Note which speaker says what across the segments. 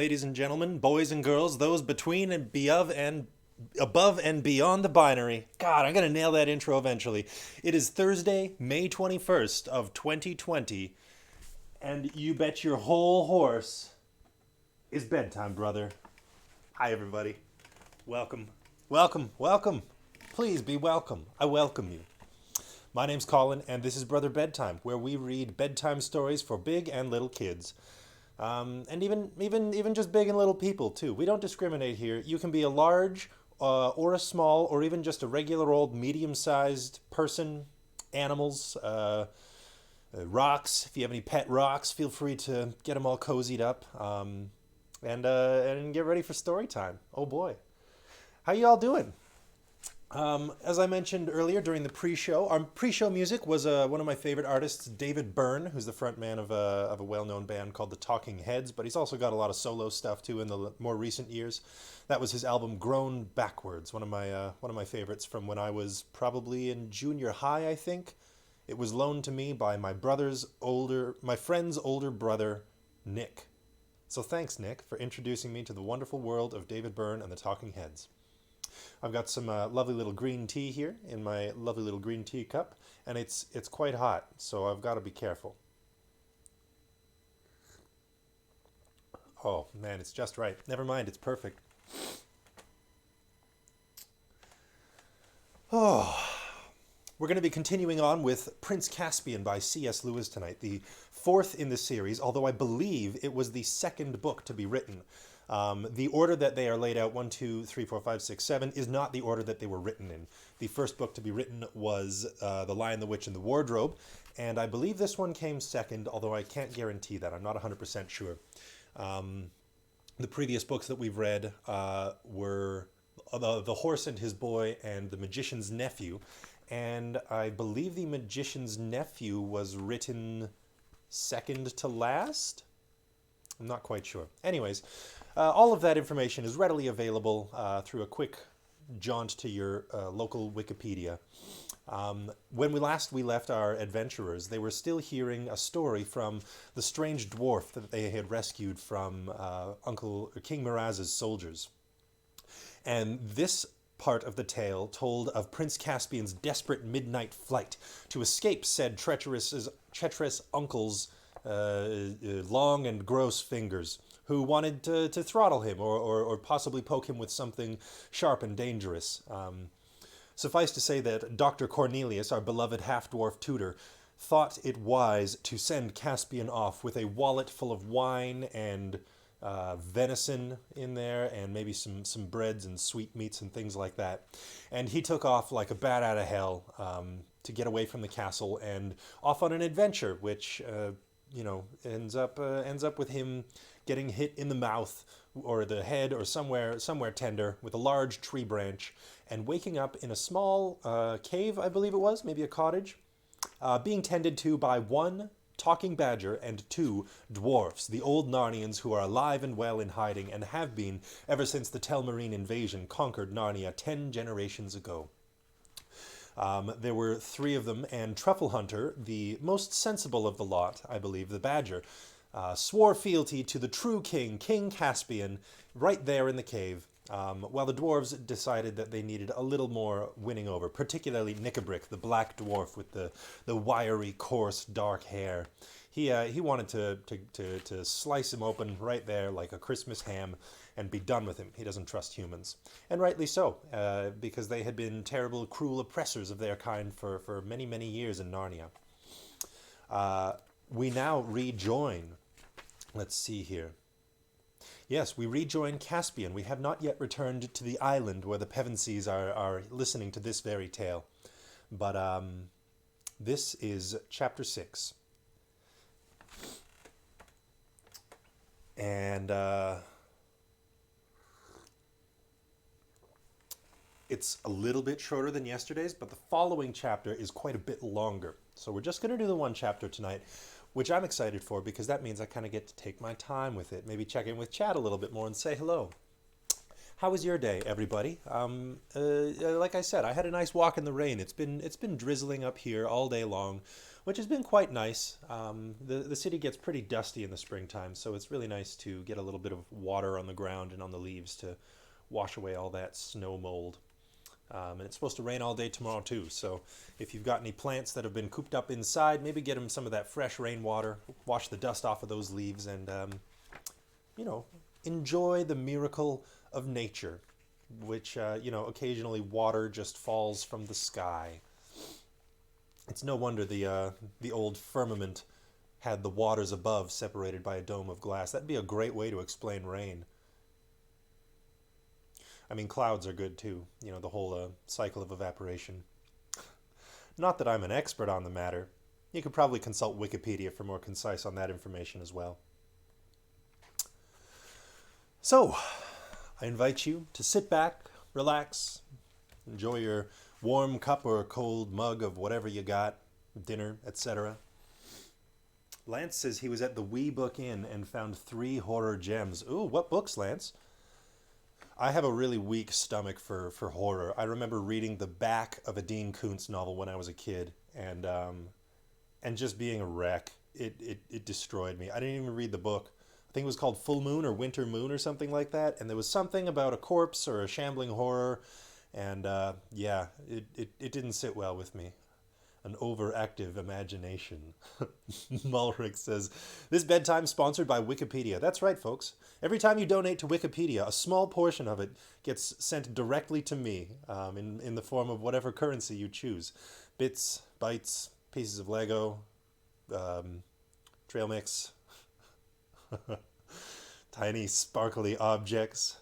Speaker 1: Ladies and gentlemen, boys and girls, those between and above and beyond the binary. God, I'm going to nail that intro eventually. It is Thursday, May 21st of 2020, and you bet your whole horse is bedtime, brother. Hi, everybody. Welcome. Welcome. Welcome. Please be welcome. I welcome you. My name's Colin, and this is Brother Bedtime, where we read bedtime stories for big and little kids. And even just big and little people too. We don't discriminate here. You can be a large or a small or even just a regular old medium-sized person, animals, rocks. If you have any pet rocks, feel free to get them all cozied up and get ready for story time. Oh boy, how you all doing? As I mentioned earlier during the pre-show, our pre-show music was one of my favorite artists, David Byrne, who's the frontman of a well-known band called the Talking Heads, but he's also got a lot of solo stuff too in the more recent years. That was his album Grown Backwards, one of my favorites from when I was probably in junior high, I think. It was loaned to me by my friend's older brother, Nick. So thanks, Nick, for introducing me to the wonderful world of David Byrne and the Talking Heads. I've got some lovely little green tea here in my lovely little green tea cup, and it's quite hot, so I've got to be careful. Oh man, it's just right. Never mind, it's perfect. Oh, we're going to be continuing on with Prince Caspian by C.S. Lewis tonight, the fourth in the series, although I believe it was the second book to be written. The order that they are laid out, 1, 2, 3, 4, 5, 6, 7, is not the order that they were written in. The first book to be written was The Lion, the Witch, and the Wardrobe, and I believe this one came second, although I can't guarantee that. I'm not 100% sure. The previous books that we've read were The Horse and His Boy and The Magician's Nephew, and I believe The Magician's Nephew was written second to last? I'm not quite sure. Anyways, all of that information is readily available through a quick jaunt to your local Wikipedia. When we left our adventurers, they were still hearing a story from the strange dwarf that they had rescued from King Miraz's soldiers. And this part of the tale told of Prince Caspian's desperate midnight flight to escape said treacherous uncle's long and gross fingers, who wanted to throttle him or possibly poke him with something sharp and dangerous. Suffice to say that Dr. Cornelius, our beloved half-dwarf tutor, thought it wise to send Caspian off with a wallet full of wine and venison in there, and maybe some breads and sweetmeats and things like that. And he took off like a bat out of hell to get away from the castle and off on an adventure, which ends up with him getting hit in the mouth or the head or somewhere tender with a large tree branch, and waking up in a small cave, I believe it was, maybe a cottage, being tended to by 1 talking badger and 2 dwarfs, the old Narnians who are alive and well in hiding and have been ever since the Telmarine invasion conquered Narnia 10 generations ago. There were 3 of them, and Truffle Hunter, the most sensible of the lot, I believe, the badger, swore fealty to the true king, King Caspian, right there in the cave, while the dwarves decided that they needed a little more winning over, particularly Nickabrick, the black dwarf with the wiry, coarse, dark hair. He wanted to slice him open right there like a Christmas ham and be done with him. He doesn't trust humans. And rightly so, because they had been terrible, cruel oppressors of their kind for many, many years in Narnia. We now rejoin. Let's see here. Yes, we rejoin Caspian. We have not yet returned to the island where the Pevensies are listening to this very tale. But this is chapter 6. And it's a little bit shorter than yesterday's, but the following chapter is quite a bit longer. So we're just going to do the one chapter tonight, which I'm excited for because that means I kind of get to take my time with it. Maybe check in with chat a little bit more and say hello. How was your day, everybody? Like I said, I had a nice walk in the rain. It's been drizzling up here all day long, which has been quite nice. The city gets pretty dusty in the springtime, so it's really nice to get a little bit of water on the ground and on the leaves to wash away all that snow mold. And it's supposed to rain all day tomorrow too, so if you've got any plants that have been cooped up inside, maybe get them some of that fresh rainwater, wash the dust off of those leaves, and enjoy the miracle of nature, which occasionally water just falls from the sky. It's no wonder the old firmament had the waters above separated by a dome of glass. That'd be a great way to explain rain. I mean, clouds are good too, the whole cycle of evaporation. Not that I'm an expert on the matter. You could probably consult Wikipedia for more concise on that information as well. So, I invite you to sit back, relax, enjoy your warm cup or cold mug of whatever you got, dinner, etc. Lance says he was at the Wee Book Inn and found 3 horror gems. Ooh, what books, Lance? I have a really weak stomach for horror. I remember reading the back of a Dean Koontz novel when I was a kid, and just being a wreck. It destroyed me. I didn't even read the book. I think it was called Full Moon or Winter Moon or something like that, and there was something about a corpse or a shambling horror, and it didn't sit well with me. An overactive imagination. Mulrick says, this bedtime sponsored by Wikipedia. That's right, folks. Every time you donate to Wikipedia, a small portion of it gets sent directly to me in the form of whatever currency you choose. Bits, bytes, pieces of Lego, trail mix, tiny sparkly objects.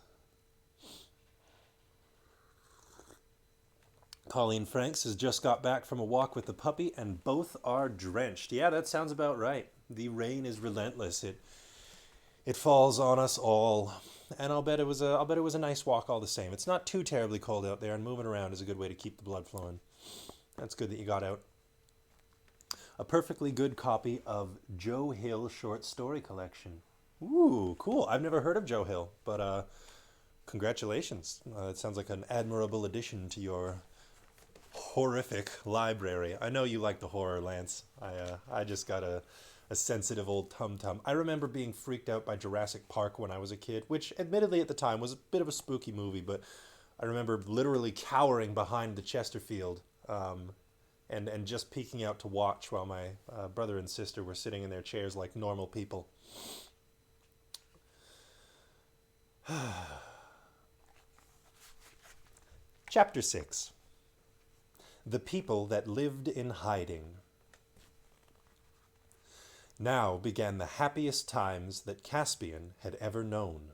Speaker 1: Colleen Franks has just got back from a walk with the puppy and both are drenched. Yeah, that sounds about right. The rain is relentless. It falls on us all. And I'll bet it was a nice walk all the same. It's not too terribly cold out there, and moving around is a good way to keep the blood flowing. That's good that you got out. A perfectly good copy of Joe Hill short story collection. Ooh, cool. I've never heard of Joe Hill, but congratulations. It sounds like an admirable addition to your horrific library. I know you like the horror, Lance. I just got a sensitive old tum-tum. I remember being freaked out by Jurassic Park when I was a kid, which admittedly at the time was a bit of a spooky movie, but I remember literally cowering behind the Chesterfield and just peeking out to watch while my brother and sister were sitting in their chairs like normal people. Chapter 6. The People That Lived in Hiding. Now began the happiest times that Caspian had ever known.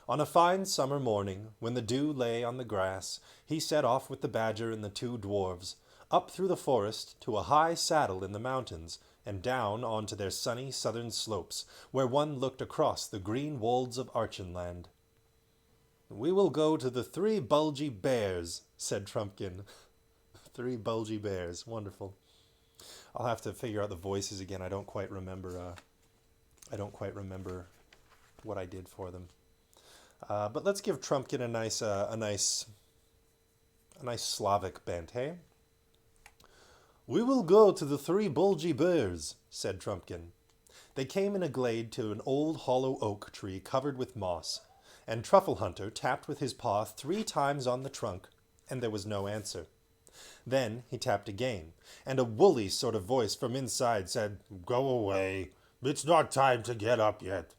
Speaker 1: On a fine summer morning, when the dew lay on the grass, he set off with the badger and the 2 dwarves, up through the forest to a high saddle in the mountains, and down onto their sunny southern slopes, where one looked across the green wolds of Archenland. "We will go to the 3 bulgy bears," said Trumpkin. 3 bulgy bears. Wonderful. I'll have to figure out the voices again. I don't quite remember what I did for them. But let's give Trumpkin a nice Slavic bent, hey? "We will go to the 3 bulgy bears," said Trumpkin. They came in a glade to an old hollow oak tree covered with moss, and Truffle Hunter tapped with his paw 3 times on the trunk, and there was no answer. Then he tapped again, and a woolly sort of voice from inside said, "Go away. It's not time to get up yet."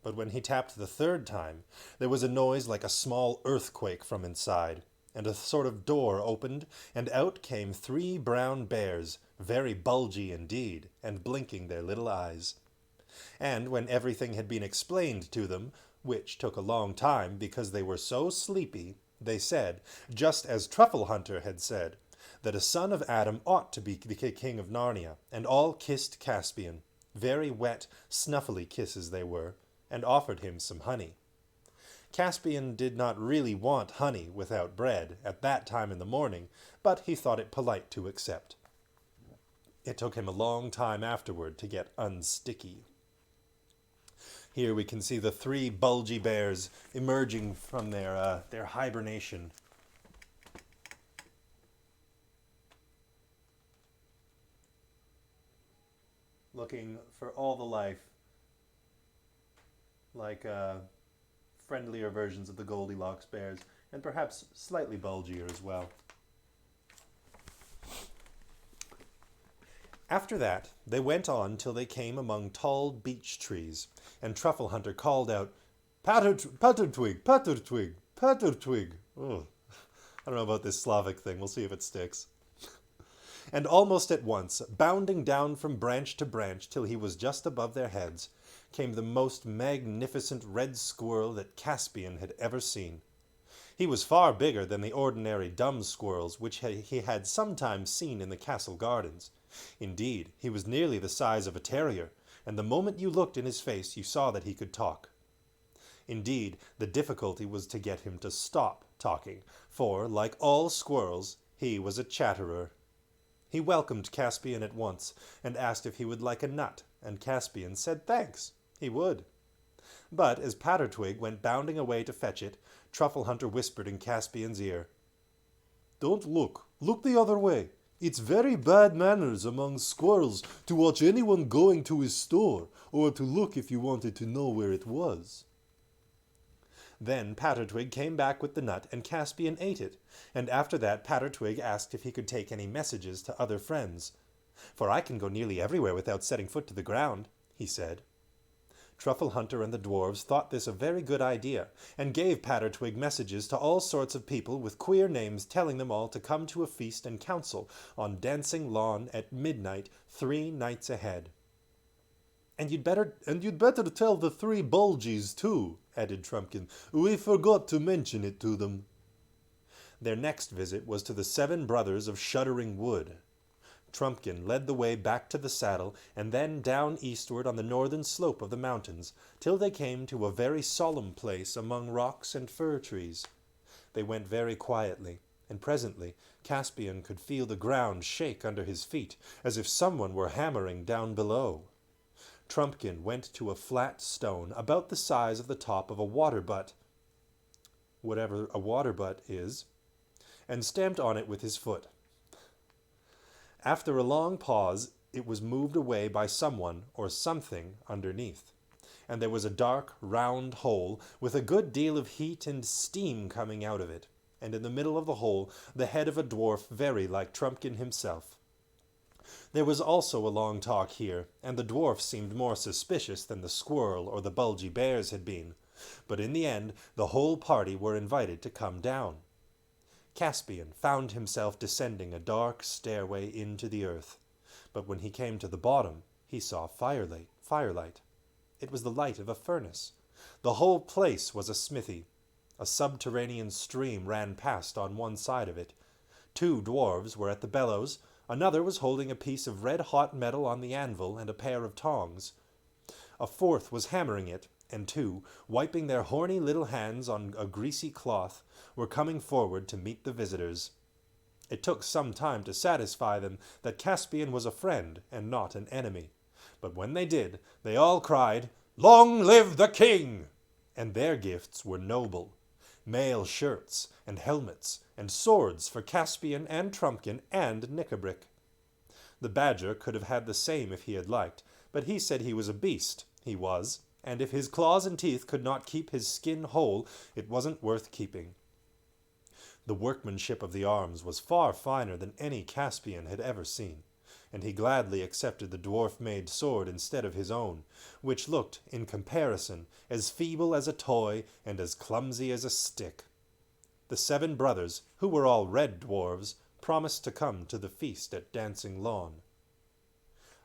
Speaker 1: But when he tapped the 3rd time, there was a noise like a small earthquake from inside, and a sort of door opened, and out came 3 brown bears, very bulgy indeed, and blinking their little eyes. And when everything had been explained to them, which took a long time because they were so sleepy, they said, just as Truffle Hunter had said, that a son of Adam ought to be the king of Narnia, and all kissed Caspian, very wet, snuffly kisses they were, and offered him some honey. Caspian did not really want honey without bread at that time in the morning, but he thought it polite to accept. It took him a long time afterward to get unsticky. Here we can see the 3 bulgy bears emerging from their hibernation. looking for all the life like friendlier versions of the Goldilocks bears, and perhaps slightly bulgier as well. After that, they went on till they came among tall beech trees, and Truffle Hunter called out, Pattertwig, Pattertwig, Pattertwig. Oh, I don't know about this Slavic thing. We'll see if it sticks. And almost at once, bounding down from branch to branch till he was just above their heads, came the most magnificent red squirrel that Caspian had ever seen. He was far bigger than the ordinary dumb squirrels which he had sometimes seen in the castle gardens. Indeed, he was nearly the size of a terrier, and the moment you looked in his face you saw that he could talk. Indeed, the difficulty was to get him to stop talking, for, like all squirrels, he was a chatterer. He welcomed Caspian at once, and asked if he would like a nut, and Caspian said thanks, he would. But as Pattertwig went bounding away to fetch it, Truffle Hunter whispered in Caspian's ear, "Don't look. Look the other way. It's very bad manners among squirrels to watch anyone going to his store, or to look if you wanted to know where it was." Then Pattertwig came back with the nut, and Caspian ate it, and after that Pattertwig asked if he could take any messages to other friends. "For I can go nearly everywhere without setting foot to the ground," he said. Truffle Hunter and the dwarves thought this a very good idea, and gave Pattertwig messages to all sorts of people with queer names, telling them all to come to a feast and council on Dancing Lawn at midnight 3 nights ahead. And you'd better tell the 3 Bulgies, too," added Trumpkin. "We forgot to mention it to them." Their next visit was to the 7 brothers of Shuddering Wood. Trumpkin led the way back to the saddle, and then down eastward on the northern slope of the mountains, till they came to a very solemn place among rocks and fir trees. They went very quietly, and presently Caspian could feel the ground shake under his feet, as if someone were hammering down below. Trumpkin went to a flat stone about the size of the top of a water butt, whatever a water butt is, and stamped on it with his foot. After a long pause, it was moved away by someone or something underneath, and there was a dark, round hole with a good deal of heat and steam coming out of it, and in the middle of the hole the head of a dwarf very like Trumpkin himself. There was also a long talk here, and the dwarf seemed more suspicious than the squirrel or the bulgy bears had been, but in the end the whole party were invited to come down. Caspian found himself descending a dark stairway into the earth, but when he came to the bottom, he saw firelight. It was the light of a furnace. The whole place was a smithy. A subterranean stream ran past on one side of it. 2 dwarves were at the bellows, another was holding a piece of red-hot metal on the anvil and a pair of tongs. A 4th was hammering it, and 2, wiping their horny little hands on a greasy cloth, were coming forward to meet the visitors. It took some time to satisfy them that Caspian was a friend and not an enemy, but when they did, they all cried, "Long live the king!" And their gifts were noble. Mail shirts and helmets and swords for Caspian and Trumpkin and Knickerbrick. The badger could have had the same if he had liked, but he said he was a beast, he was, and if his claws and teeth could not keep his skin whole, it wasn't worth keeping. The workmanship of the arms was far finer than any Caspian had ever seen, and he gladly accepted the dwarf-made sword instead of his own, which looked, in comparison, as feeble as a toy and as clumsy as a stick. The 7 brothers, who were all red dwarves, promised to come to the feast at Dancing Lawn.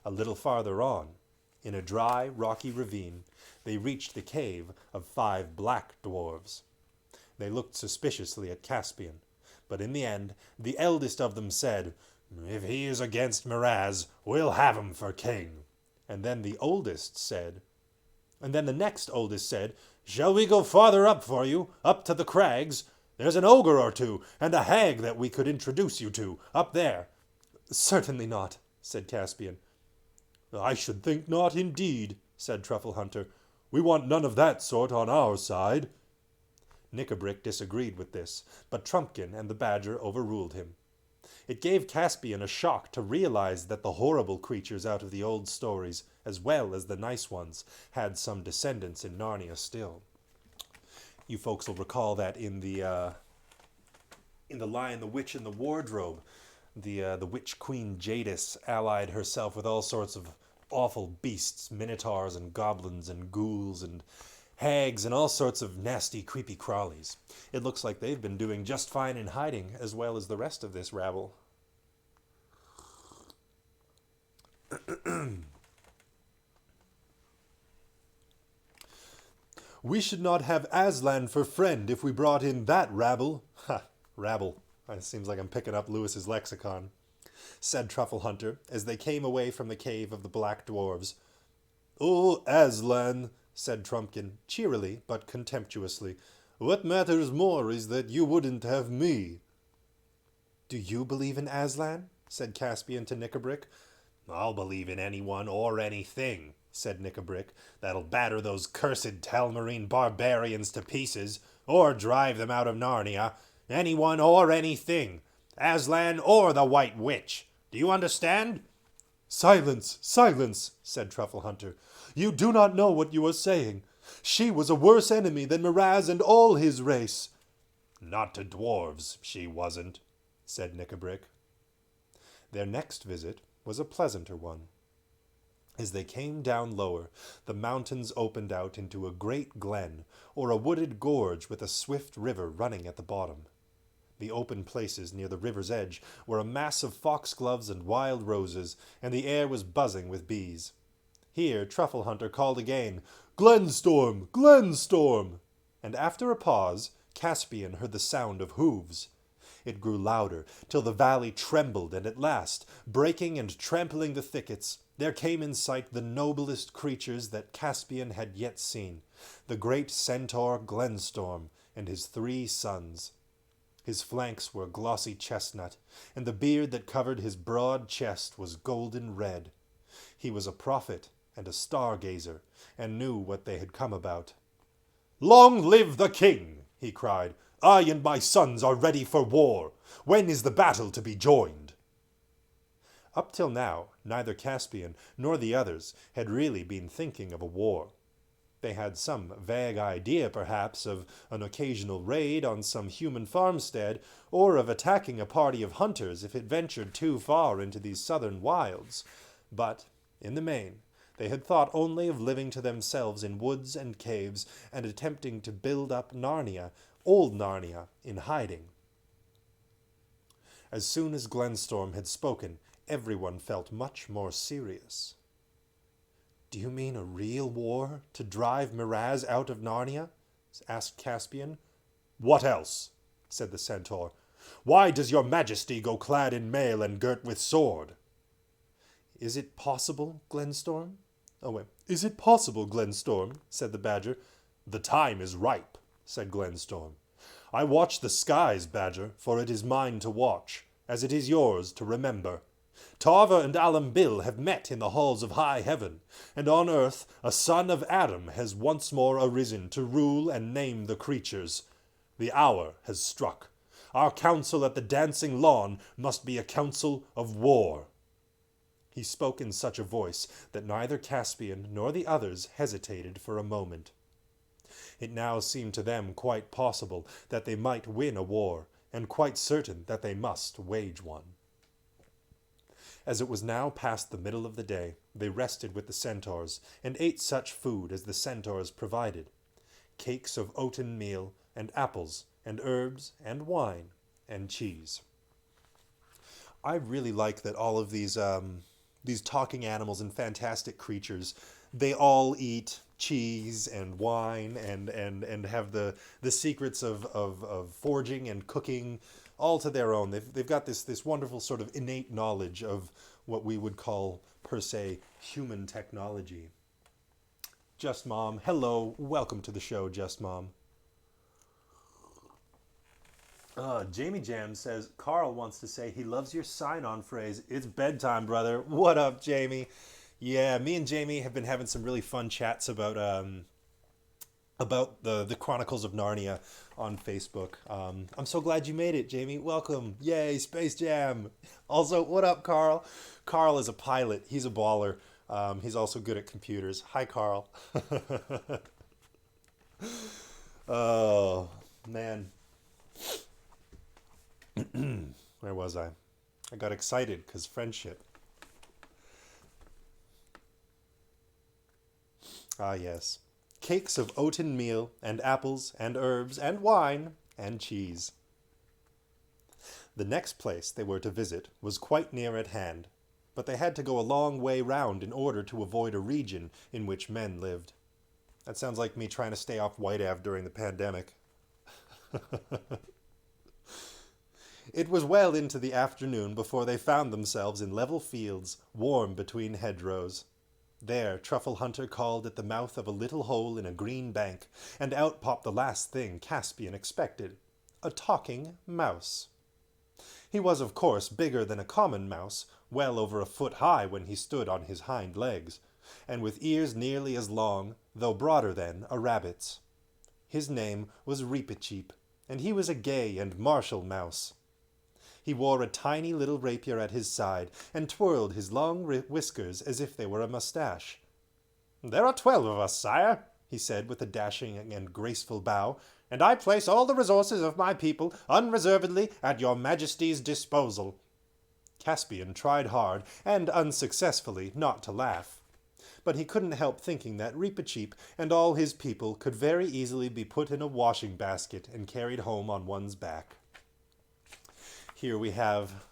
Speaker 1: A little farther on, in a dry, rocky ravine, they reached the cave of 5 black dwarves. They looked suspiciously at Caspian, but in the end, the eldest of them said, "If he is against Miraz, we'll have him for king." And then the next oldest said, "Shall we go farther up for you, up to the crags? There's an ogre or 2, and a hag that we could introduce you to, up there." "Certainly not," said Caspian. "I should think not, indeed," said Truffle Hunter. "We want none of that sort on our side." Knickerbrick disagreed with this, but Trumpkin and the badger overruled him. It gave Caspian a shock to realize that the horrible creatures out of the old stories, as well as the nice ones, had some descendants in Narnia still. You folks will recall that in the Lion, the Witch, and the Wardrobe, the witch queen Jadis allied herself with all sorts of awful beasts, minotaurs and goblins and ghouls and hags and all sorts of nasty, creepy crawlies. It looks like they've been doing just fine in hiding, as well as the rest of this rabble. We should not have Aslan for friend if we brought in that rabble. Ha, rabble. It seems like I'm picking up Lewis's lexicon, said Truffle Hunter, as they came away from the cave of the Black Dwarves. Oh, Aslan, said Trumpkin, cheerily but contemptuously. What matters more is that you wouldn't have me. Do you believe in Aslan? Said Caspian to Knickerbrick. I'll believe in anyone or anything, said Knickerbrick, that'll batter those cursed Telmarine barbarians to pieces, or drive them out of Narnia. Anyone or anything. Aslan or the White Witch. Do you understand? Silence, silence, said Truffle Hunter. You do not know what you are saying. She was a worse enemy than Miraz and all his race. Not to dwarves, she wasn't, said Knickerbrick. Their next visit was a pleasanter one. As they came down lower, the mountains opened out into a great glen, or a wooded gorge with a swift river running at the bottom. The open places near the river's edge were a mass of foxgloves and wild roses, and the air was buzzing with bees. Here Truffle Hunter called again, Glenstorm! Glenstorm! And after a pause, Caspian heard the sound of hooves. It grew louder, till the valley trembled, and at last, breaking and trampling the thickets, there came in sight the noblest creatures that Caspian had yet seen, the great centaur Glenstorm and his 3 sons. His flanks were glossy chestnut, and the beard that covered his broad chest was golden red. He was a prophet and a stargazer, and knew what they had come about. Long live the king, he cried. I and my sons are ready for war. When is the battle to be joined? Up till now, neither Caspian nor the others had really been thinking of a war. They had some vague idea, perhaps, of an occasional raid on some human farmstead, or of attacking a party of hunters if it ventured too far into these southern wilds. But, in the main, they had thought only of living to themselves in woods and caves, and attempting to build up Narnia, old Narnia, in hiding. As soon as Glenstorm had spoken, everyone felt much more serious. Do you mean a real war to drive Miraz out of Narnia? Asked Caspian. What else? Said the centaur. Why does your majesty go clad in mail and girt with sword? Is it possible, Glenstorm? Is it possible, Glenstorm? Said the badger. The time is ripe, said Glenstorm. I watch the skies, badger, for it is mine to watch, as it is yours to remember. Tarva and Alambil have met in the halls of high heaven, and on earth a son of Adam has once more arisen to rule and name the creatures. The hour has struck. Our council at the dancing lawn must be a council of war. He spoke in such a voice that neither Caspian nor the others hesitated for a moment. It now seemed to them quite possible that they might win a war, and quite certain that they must wage one. As it was now past the middle of the day, they rested with the centaurs, and ate such food as the centaurs provided, cakes of oaten meal, and apples, and herbs, and wine, and cheese. I really like that all of these talking animals and fantastic creatures, they all eat cheese and wine and have the secrets of forging and cooking all to their own. They've got this wonderful sort of innate knowledge of what we would call, per se, human technology. Just Mom, hello, welcome to the show, Just Mom. Jamie Jam says, Carl wants to say he loves your sign-on phrase. It's bedtime, brother. What up, Jamie? Yeah, me and Jamie have been having some really fun chats about about the Chronicles of Narnia on Facebook. I'm so glad you made it, Jamie. Welcome. Yay, Space Jam. Also, what up, Carl? Carl is a pilot. He's a baller. He's also good at computers. Hi, Carl. Oh, man. Where was I? I got excited because friendship. Ah, yes. Cakes of oaten meal, and apples, and herbs, and wine, and cheese. The next place they were to visit was quite near at hand, but they had to go a long way round in order to avoid a region in which men lived. That sounds like me trying to stay off White Ave during the pandemic. It was well into the afternoon before they found themselves in level fields, warm between hedgerows. There, Truffle Hunter called at the mouth of a little hole in a green bank, and out popped the last thing Caspian expected, a talking mouse. He was, of course, bigger than a common mouse, well over a foot high when he stood on his hind legs, and with ears nearly as long, though broader than, a rabbit's. His name was Reepicheep, and he was a gay and martial mouse. He wore a tiny little rapier at his side, and twirled his long whiskers as if they were a mustache. "There are 12 of us, sire," he said with a dashing and graceful bow, "and I place all the resources of my people unreservedly at your majesty's disposal." Caspian tried hard, and unsuccessfully, not to laugh. But he couldn't help thinking that Reepicheep and all his people could very easily be put in a washing basket and carried home on one's back. Here we have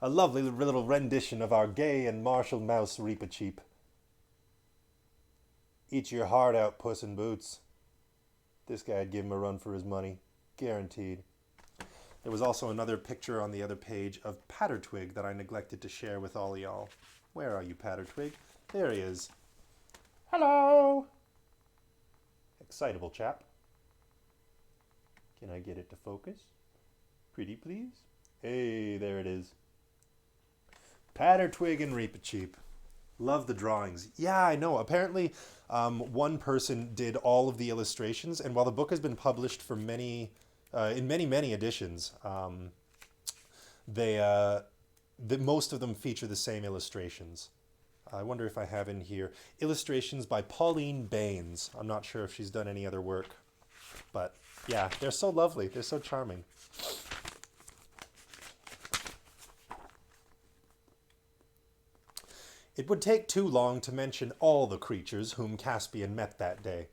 Speaker 1: a lovely little rendition of our gay and martial mouse Reepicheep. Eat your heart out, Puss in Boots. This guy'd give him a run for his money. Guaranteed. There was also another picture on the other page of Pattertwig that I neglected to share with all y'all. Where are you, Pattertwig? There he is. Hello! Excitable chap. Can I get it to focus? Pretty please? Hey, there it is. Pattertwig and Reepicheep. Love the drawings. Yeah, I know. Apparently, one person did all of the illustrations, and while the book has been published for many editions, most of them feature the same illustrations. I wonder if I have in here illustrations by Pauline Baines. I'm not sure if she's done any other work, but yeah, they're so lovely. They're so charming. It would take too long to mention all the creatures whom Caspian met that day.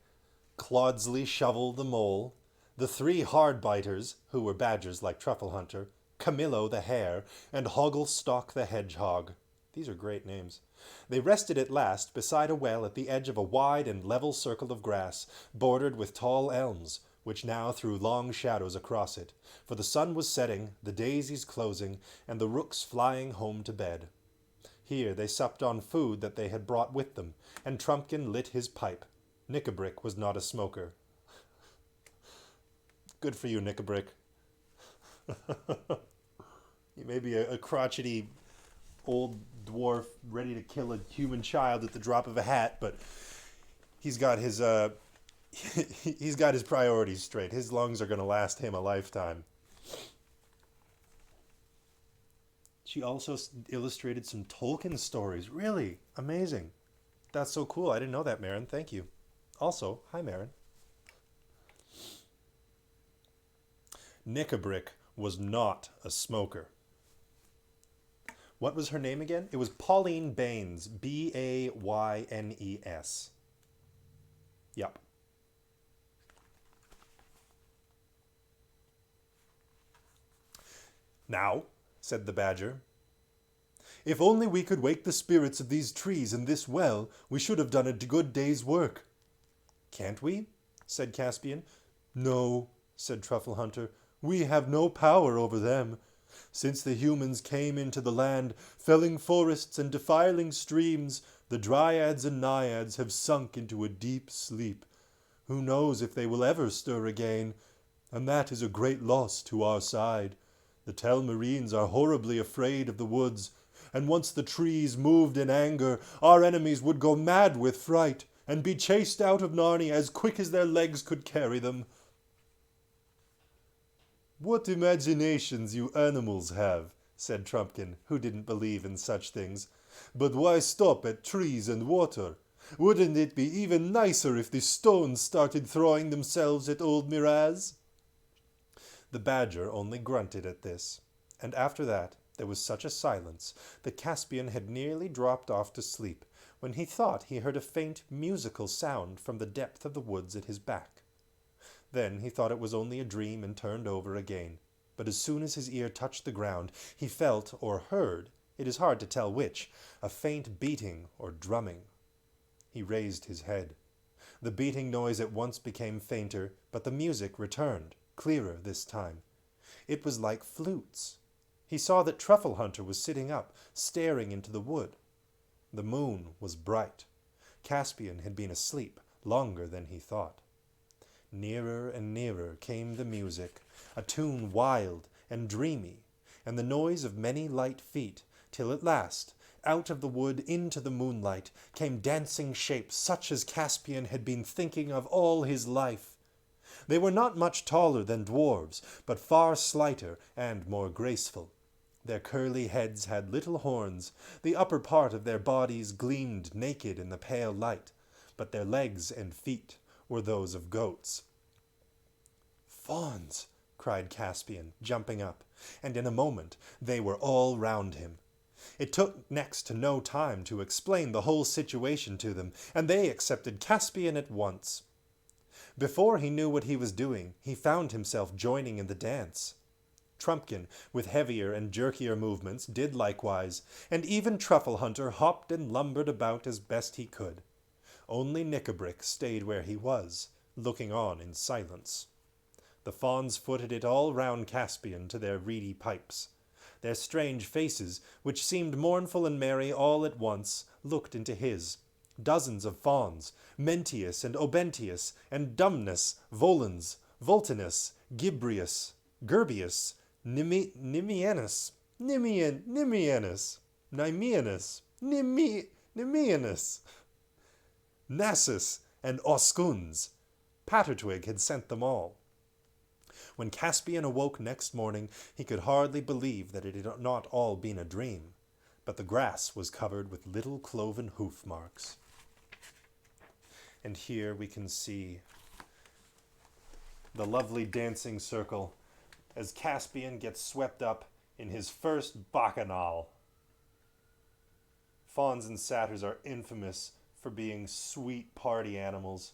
Speaker 1: Clodsley Shovel the Mole, the 3 Hardbiters, who were badgers like Truffle Hunter, Camillo the Hare, and Hogglestalk the Hedgehog. These are great names. They rested at last beside a well at the edge of a wide and level circle of grass, bordered with tall elms, which now threw long shadows across it, for the sun was setting, the daisies closing, and the rooks flying home to bed. Here they supped on food that they had brought with them, and Trumpkin lit his pipe. Knickerbrick was not a smoker. Good for you, Knickerbrick. You may be a crotchety old dwarf ready to kill a human child at the drop of a hat, but he's got his priorities straight. His lungs are going to last him a lifetime. She also illustrated some Tolkien stories. Really? Amazing. That's so cool. I didn't know that, Marin. Thank you. Also, hi, Marin. Knickerbrick was not a smoker. What was her name again? It was Pauline Baines. Baynes. Yep. "Now," said the badger, "if only we could wake the spirits of these trees in this well, we should have done a good day's work." "Can't we?" said Caspian. "No," said Truffle Hunter, "we have no power over them. Since the humans came into the land, felling forests and defiling streams, the dryads and naiads have sunk into a deep sleep. Who knows if they will ever stir again? And that is a great loss to our side. The Telmarines are horribly afraid of the woods, and once the trees moved in anger, our enemies would go mad with fright, and be chased out of Narnia as quick as their legs could carry them." "What imaginations you animals have," said Trumpkin, who didn't believe in such things. "But why stop at trees and water? Wouldn't it be even nicer if the stones started throwing themselves at old Miraz?" The badger only grunted at this, and after that there was such a silence that Caspian had nearly dropped off to sleep when he thought he heard a faint musical sound from the depth of the woods at his back. Then he thought it was only a dream and turned over again, but as soon as his ear touched the ground he felt or heard, it is hard to tell which, a faint beating or drumming. He raised his head. The beating noise at once became fainter, but the music returned, clearer this time. It was like flutes. He saw that Truffle Hunter was sitting up, staring into the wood. The moon was bright. Caspian had been asleep longer than he thought. Nearer and nearer came the music, a tune wild and dreamy, and the noise of many light feet, till at last, out of the wood into the moonlight, came dancing shapes such as Caspian had been thinking of all his life. They were not much taller than dwarves, but far slighter and more graceful. Their curly heads had little horns, the upper part of their bodies gleamed naked in the pale light, but their legs and feet were those of goats. "Fawns!" cried Caspian, jumping up, and in a moment they were all round him. It took next to no time to explain the whole situation to them, and they accepted Caspian at once. Before he knew what he was doing, he found himself joining in the dance. Trumpkin, with heavier and jerkier movements, did likewise, and even Truffle Hunter hopped and lumbered about as best he could. Only Knickerbrick stayed where he was, looking on in silence. The fawns footed it all round Caspian to their reedy pipes. Their strange faces, which seemed mournful and merry all at once, looked into his. Dozens of fawns, Mentius and Obentius, and Dumbness, Volans, Voltinus, Gibrius, Gerbius, Nimianus, Nimianus, Nimianus, Nassus, and Oscuns. Pattertwig had sent them all. When Caspian awoke next morning, he could hardly believe that it had not all been a dream, but the grass was covered with little cloven hoof marks. And here we can see the lovely dancing circle as Caspian gets swept up in his first bacchanal. Fawns and satyrs are infamous for being sweet party animals.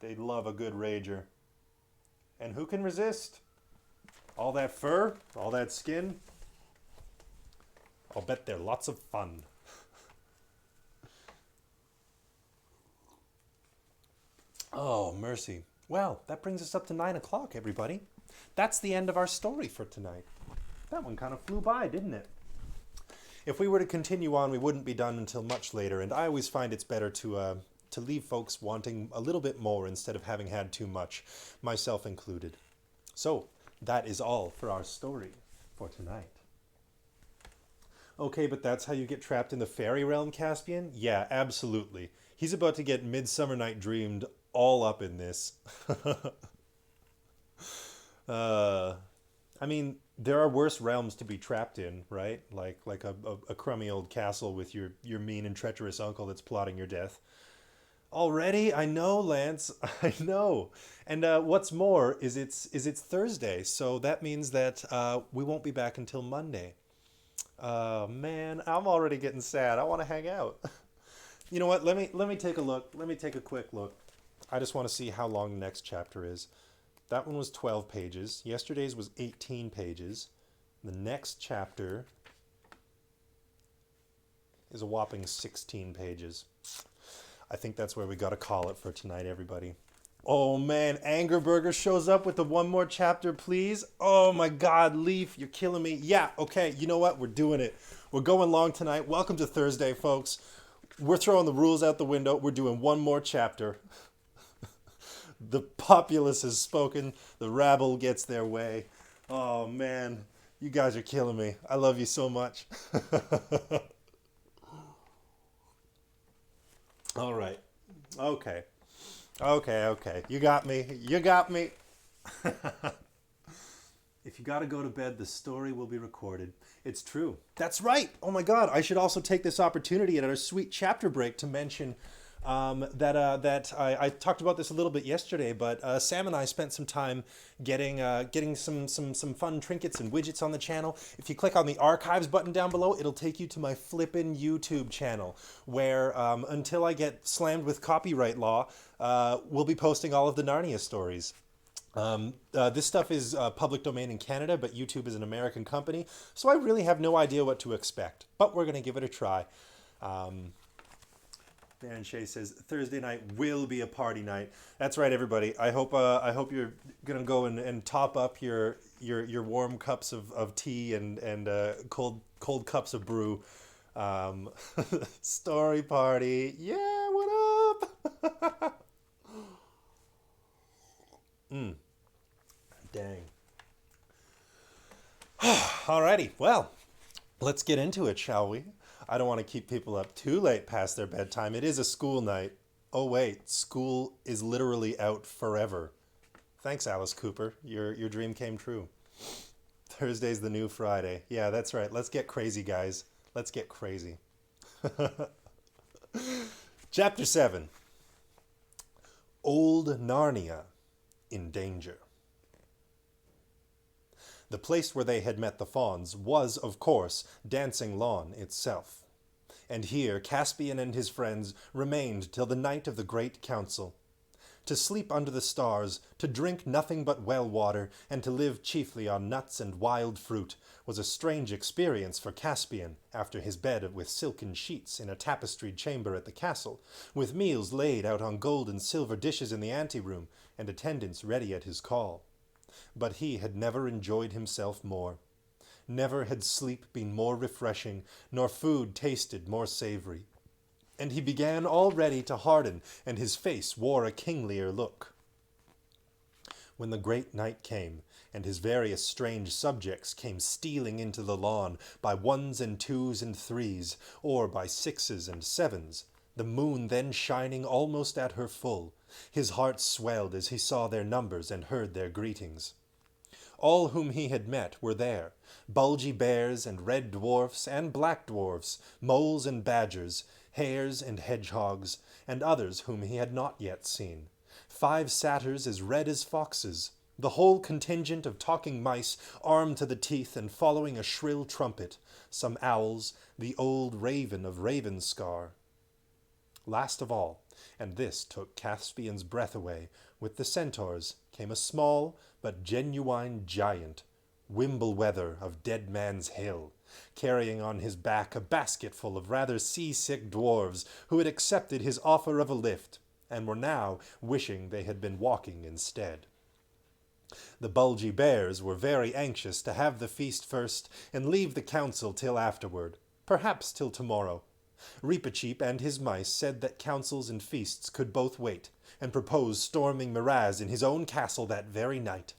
Speaker 1: They love a good rager. And who can resist? All that fur, all that skin. I'll bet they're lots of fun. Oh, mercy. Well, that brings us up to 9 o'clock, everybody. That's the end of our story for tonight. That one kind of flew by, didn't it? If we were to continue on, we wouldn't be done until much later, and I always find it's better to leave folks wanting a little bit more instead of having had too much, myself included. So, that is all for our story for tonight. Okay, but that's how you get trapped in the fairy realm, Caspian? Yeah, absolutely. He's about to get Midsummer Night Dreamed all up in this. I mean, there are worse realms to be trapped in, right? Like a crummy old castle with your mean and treacherous uncle that's plotting your death. Already? I know, Lance. I know. And what's more is it's Thursday, so that means that we won't be back until Monday. Man, I'm already getting sad. I want to hang out. You know what? Let me take a look. Let me take a quick look. I just want to see how long the next chapter is. That one was 12 pages. Yesterday's was 18 pages. The next chapter is a whopping 16 pages. I think that's where we got to call it for tonight, everybody. Oh, man, Angerburger shows up with the one more chapter, please. Oh, my God, Leaf, you're killing me. Yeah, okay, you know what? We're doing it. We're going long tonight. Welcome to Thursday, folks. We're throwing the rules out the window. We're doing one more chapter. The populace has spoken. The rabble gets their way. Oh, man, you guys are killing me. I love you so much. All right. Okay. Okay. You got me. You got me. If you got to go to bed, the story will be recorded. It's true. That's right. Oh my God. I should also take this opportunity at our sweet chapter break to mention that I talked about this a little bit yesterday, but Sam and I spent some time getting some fun trinkets and widgets on the channel. If you click on the archives button down below, it'll take you to my flippin' YouTube channel, where until I get slammed with copyright law, we'll be posting all of the Narnia stories. This stuff is public domain in Canada, but YouTube is an American company, so I really have no idea what to expect. But we're going to give it a try. Dan Shea says Thursday night will be a party night. That's right, everybody. I hope you're gonna go and top up your warm cups of tea and cold cups of brew. Story party. Yeah, what up? Dang. Alrighty, well, let's get into it, shall we? I don't want to keep people up too late past their bedtime. It is a school night. Oh wait, school is literally out forever. Thanks, Alice Cooper. Your dream came true. Thursday's the new Friday. Yeah, that's right. Let's get crazy, guys. Let's get crazy. Chapter 7. Old Narnia in danger. The place where they had met the fauns was, of course, Dancing Lawn itself. And here Caspian and his friends remained till the night of the great council. To sleep under the stars, to drink nothing but well water, and to live chiefly on nuts and wild fruit, was a strange experience for Caspian after his bed with silken sheets in a tapestried chamber at the castle, with meals laid out on gold and silver dishes in the anteroom, and attendants ready at his call. But he had never enjoyed himself more. Never had sleep been more refreshing, nor food tasted more savory. And he began already to harden, and his face wore a kinglier look. When the great night came, and his various strange subjects came stealing into the lawn by ones and twos and threes, or by sixes and sevens, the moon then shining almost at her full, his heart swelled as he saw their numbers and heard their greetings. All whom he had met were there, bulgy bears and red dwarfs and black dwarfs, moles and badgers, hares and hedgehogs, and others whom he had not yet seen. 5 satyrs as red as foxes, the whole contingent of talking mice armed to the teeth and following a shrill trumpet, some owls, the old raven of Ravenscar. Last of all, and this took Caspian's breath away, with the centaurs came a small but genuine giant, Wimbleweather of Dead Man's Hill, carrying on his back a basketful of rather seasick dwarves who had accepted his offer of a lift, and were now wishing they had been walking instead. The bulgy bears were very anxious to have the feast first and leave the council till afterward, perhaps till tomorrow. Reepicheep and his mice said that councils and feasts could both wait, and proposed storming Miraz in his own castle that very night.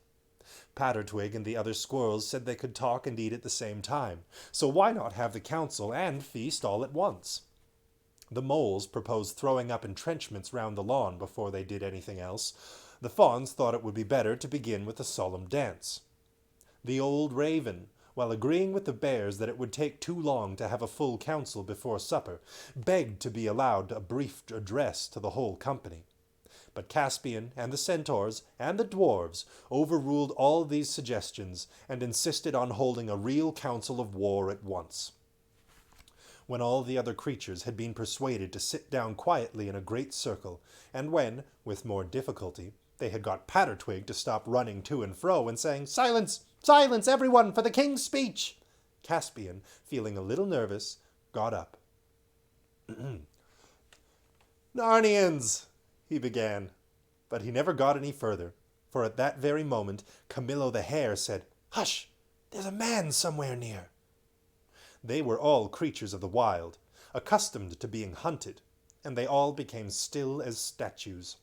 Speaker 1: Pattertwig and the other squirrels said they could talk and eat at the same time, so why not have the council and feast all at once? The moles proposed throwing up entrenchments round the lawn before they did anything else. The fauns thought it would be better to begin with a solemn dance. The old raven, while agreeing with the bears that it would take too long to have a full council before supper, begged to be allowed a brief address to the whole company. But Caspian and the centaurs and the dwarves overruled all these suggestions and insisted on holding a real council of war at once. When all the other creatures had been persuaded to sit down quietly in a great circle, and when, with more difficulty, they had got Pattertwig to stop running to and fro and saying, "Silence! Silence, everyone, for the king's speech!" Caspian, feeling a little nervous, got up. "Narnians!" he began, but he never got any further, for at that very moment Camillo the hare said, "Hush! There's a man somewhere near." They were all creatures of the wild, accustomed to being hunted, and they all became still as statues.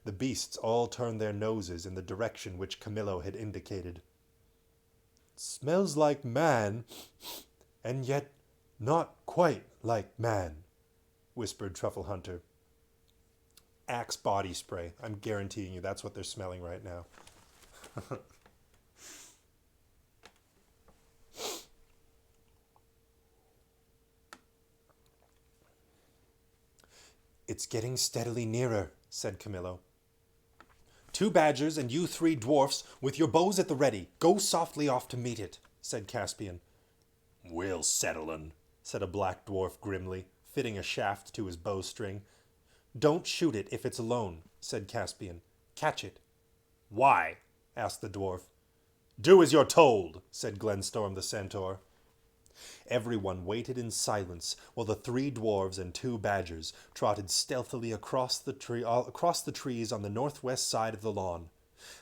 Speaker 1: The beasts all turned their noses in the direction which Camillo had indicated. "Smells like man, and yet not quite like man," whispered Truffle Hunter. Axe body spray. I'm guaranteeing you that's what they're smelling right now. It's getting steadily nearer, said Camillo. 2 badgers and you 3 dwarfs, with your bows at the ready, go softly off to meet it, said Caspian. We'll settle 'un, said a black dwarf grimly, fitting a shaft to his bowstring. Don't shoot it if it's alone, said Caspian. Catch it. Why? Asked the dwarf. Do as you're told, said Glenstorm the centaur. Everyone waited in silence while the 3 dwarves and 2 badgers trotted stealthily across the trees on the northwest side of the lawn.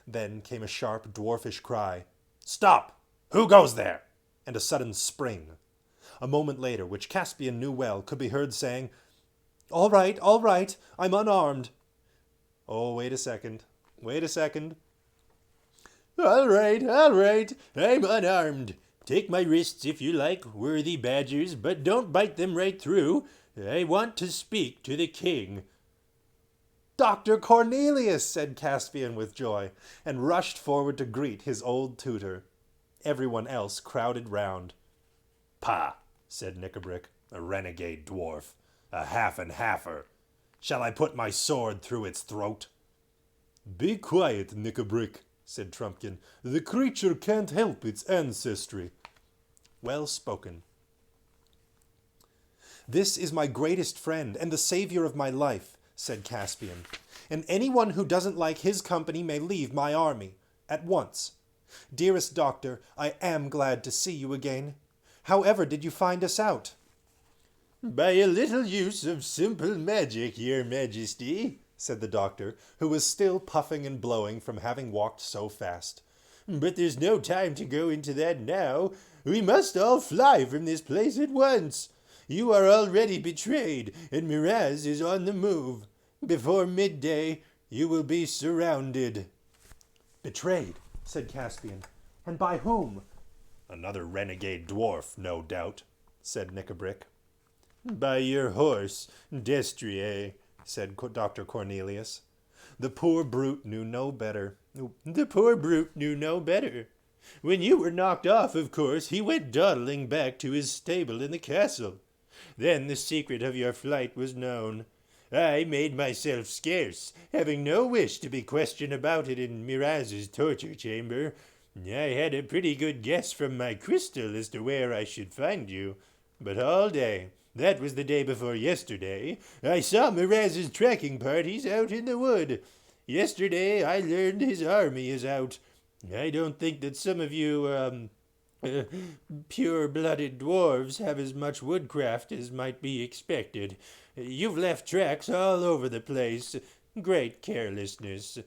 Speaker 1: Then came a sharp dwarfish cry. Stop! Who goes there? And a sudden spring. A moment later, which Caspian knew well, could be heard saying, all right, I'm unarmed. Oh, wait a second. All right, I'm unarmed. Take my wrists if you like, worthy badgers, but don't bite them right through. I want to speak to the king. Dr. Cornelius, said Caspian with joy, and rushed forward to greet his old tutor. Everyone else crowded round. Pah, said Knickerbrick, a renegade dwarf, a half and halfer. Shall I put my sword through its throat? Be quiet, Knickerbrick, said Trumpkin. The creature can't help its ancestry. Well spoken. This is my greatest friend and the savior of my life, said Caspian, and anyone who doesn't like his company may leave my army, at once. Dearest doctor, I am glad to see you again. However did you find us out? By a little use of simple magic, your majesty, said the doctor, who was still puffing and blowing from having walked so fast. But there's no time to go into that now. We must all fly from this place at once. You are already betrayed, and Miraz is on the move. Before midday, you will be surrounded. Betrayed, said Caspian. And by whom? Another renegade dwarf, no doubt, said Knickerbrick. By your horse, Destrier, said Dr. Cornelius. The poor brute knew no better. When you were knocked off, of course, he went dawdling back to his stable in the castle. Then the secret of your flight was known. I made myself scarce, having no wish to be questioned about it in Miraz's torture chamber. I had a pretty good guess from my crystal as to where I should find you. But all day, that was the day before yesterday, I saw Miraz's tracking parties out in the wood. Yesterday I learned his army is out. I don't think that some of you, pure-blooded dwarves have as much woodcraft as might be expected. You've left tracks all over the place. Great carelessness.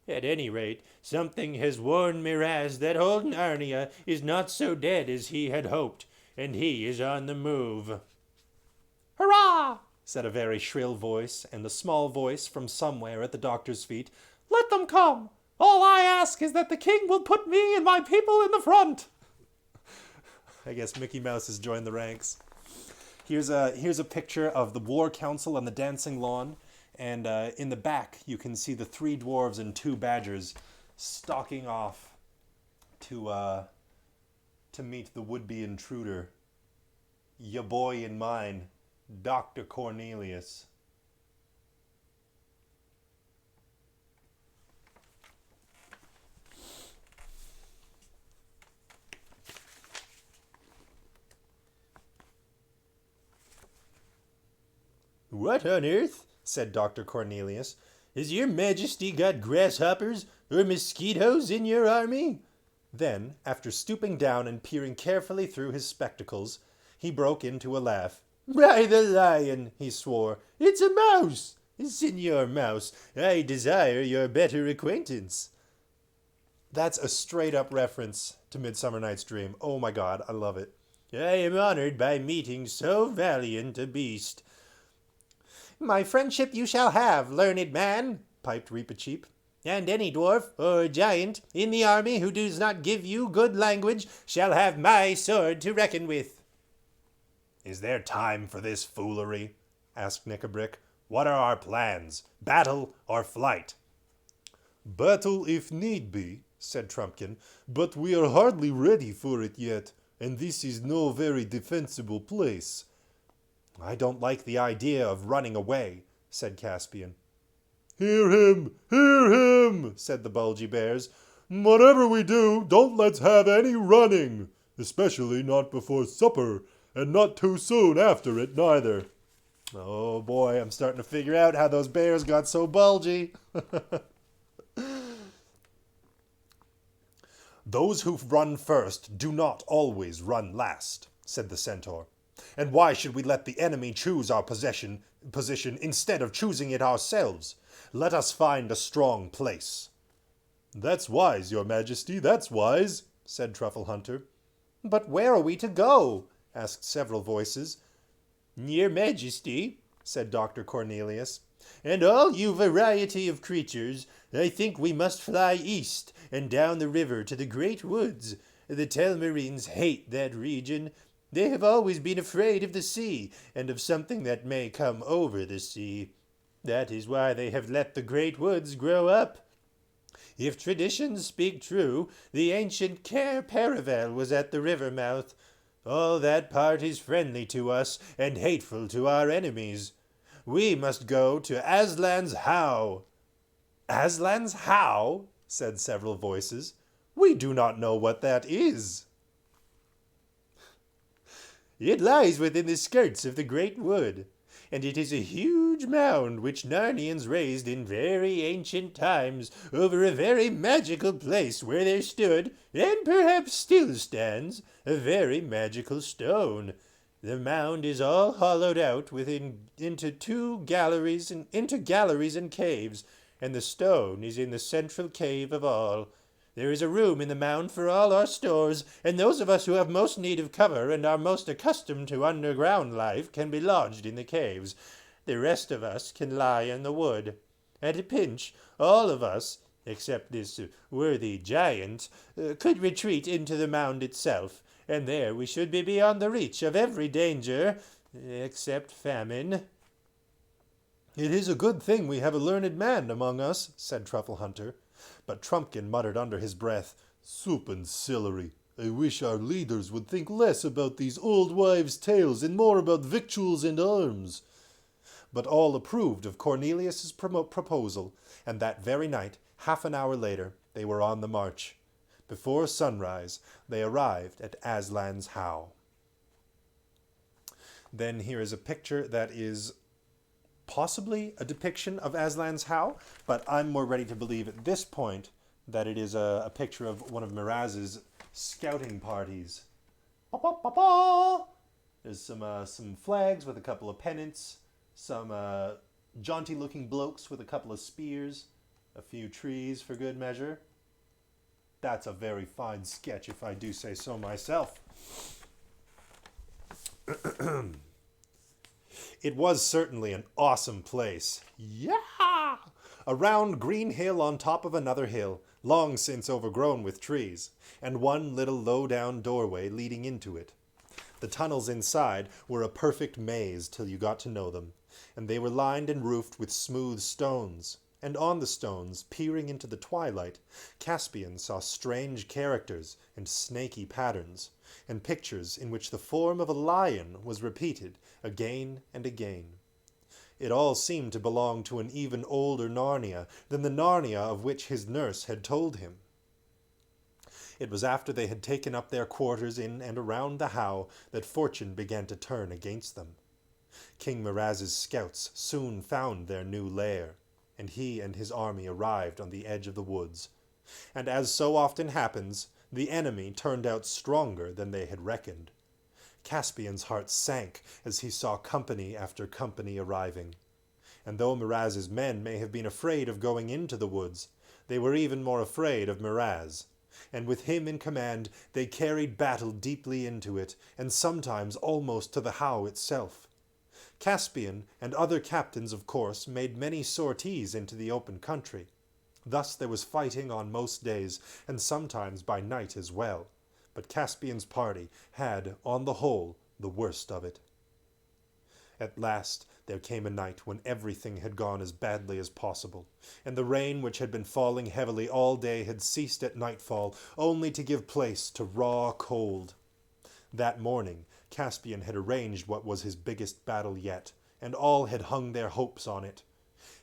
Speaker 1: At any rate, something has warned Miraz that old Narnia is not so dead as he had hoped, and he is on the move. Hurrah! Said a very shrill voice, and a small voice from somewhere at the doctor's feet. Let them come! All I ask is that the king will put me and my people in the front. I guess Mickey Mouse has joined the ranks. Here's a picture of the war council on the dancing lawn, and in the back you can see the 3 dwarves and 2 badgers stalking off to meet the would-be intruder. Ya boy in mine, Dr. Cornelius. What on earth? Said Dr. Cornelius. Has your majesty got grasshoppers or mosquitoes in your army? Then, after stooping down and peering carefully through his spectacles, he broke into a laugh. By the lion, he swore, it's a mouse! Signor Mouse, I desire your better acquaintance. That's a straight-up reference to Midsummer Night's Dream. Oh my god, I love it. I am honored by meeting so valiant a beast. My friendship you shall have, learned man, piped Reepicheep. And any dwarf or giant in the army who does not give you good language shall have my sword to reckon with. Is there time for this foolery? Asked Knickerbrick. What are our plans? Battle or flight?"
Speaker 2: "Battle if need be," said Trumpkin, "but we are hardly ready for it yet, and this is no very defensible place."
Speaker 1: "I don't like the idea of running away," said Caspian.
Speaker 2: "Hear him! Hear him!" said the Bulgy Bears. "Whatever we do, don't let's have any running, especially not before supper, and not too soon after it neither."
Speaker 1: Oh boy, I'm starting to figure out how those bears got so bulgy. "Those who run first do not always run last," said the centaur. "And why should we let the enemy choose our position instead of choosing it ourselves? Let us find a strong place."
Speaker 2: "That's wise, your majesty, that's wise," said Truffle Hunter.
Speaker 1: "But where are we to go?" asked several voices.
Speaker 3: "Your majesty," said Dr. Cornelius, "and all you variety of creatures, I think we must fly east and down the river to the great woods. The Telmarines hate that region. They have always been afraid of the sea, and of something that may come over the sea. That is why they have let the great woods grow up. If traditions speak true, the ancient Cair Paravel was at the river mouth. All that part is friendly to us and hateful to our enemies. We must go to Aslan's How."
Speaker 1: "Aslan's How?" said several voices. "We do not know what that is."
Speaker 3: "It lies within the skirts of the great wood, and it is a huge mound which Narnians raised in very ancient times over a very magical place where there stood, and perhaps still stands, a very magical stone. The mound is all hollowed out into galleries and caves, and the stone is in the central cave of all. There is a room in the mound for all our stores, and those of us who have most need of cover and are most accustomed to underground life can be lodged in the caves. The rest of us can lie in the wood. At a pinch, all of us, except this worthy giant, could retreat into the mound itself, and there we should be beyond the reach of every danger, except famine."
Speaker 1: "It is a good thing we have a learned man among us," said Truffle Hunter. But Trumpkin muttered under his breath,
Speaker 2: "Soup and celery. I wish our leaders would think less about these old wives' tales and more about victuals and arms."
Speaker 1: But all approved of Cornelius's proposal, and that very night, half an hour later, they were on the march. Before sunrise, they arrived at Aslan's How. Then here is a picture that is possibly a depiction of Aslan's How, but I'm more ready to believe at this point that it is a picture of one of Miraz's scouting parties. There's some flags with a couple of pennants, some jaunty-looking blokes with a couple of spears, a few trees for good measure. That's a very fine sketch, if I do say so myself. It was certainly an awesome place. Yeah! A round green hill on top of another hill, long since overgrown with trees, and one little low-down doorway leading into it. The tunnels inside were a perfect maze till you got to know them, and they were lined and roofed with smooth stones. And on the stones, peering into the twilight, Caspian saw strange characters and snaky patterns, and pictures in which the form of a lion was repeated again and again. It all seemed to belong to an even older Narnia than the Narnia of which his nurse had told him. It was after they had taken up their quarters in and around the How that fortune began to turn against them. King Miraz's scouts soon found their new lair, and he and his army arrived on the edge of the woods. And as so often happens, the enemy turned out stronger than they had reckoned. Caspian's heart sank as he saw company after company arriving. And though Miraz's men may have been afraid of going into the woods, they were even more afraid of Miraz. And with him in command, they carried battle deeply into it, and sometimes almost to the How itself. Caspian and other captains, of course, made many sorties into the open country. Thus there was fighting on most days, and sometimes by night as well. But Caspian's party had, on the whole, the worst of it. At last, There came a night when everything had gone as badly as possible, and the rain which had been falling heavily all day had ceased at nightfall, only to give place to raw cold. That morning Caspian had arranged what was his biggest battle yet, and all had hung their hopes on it.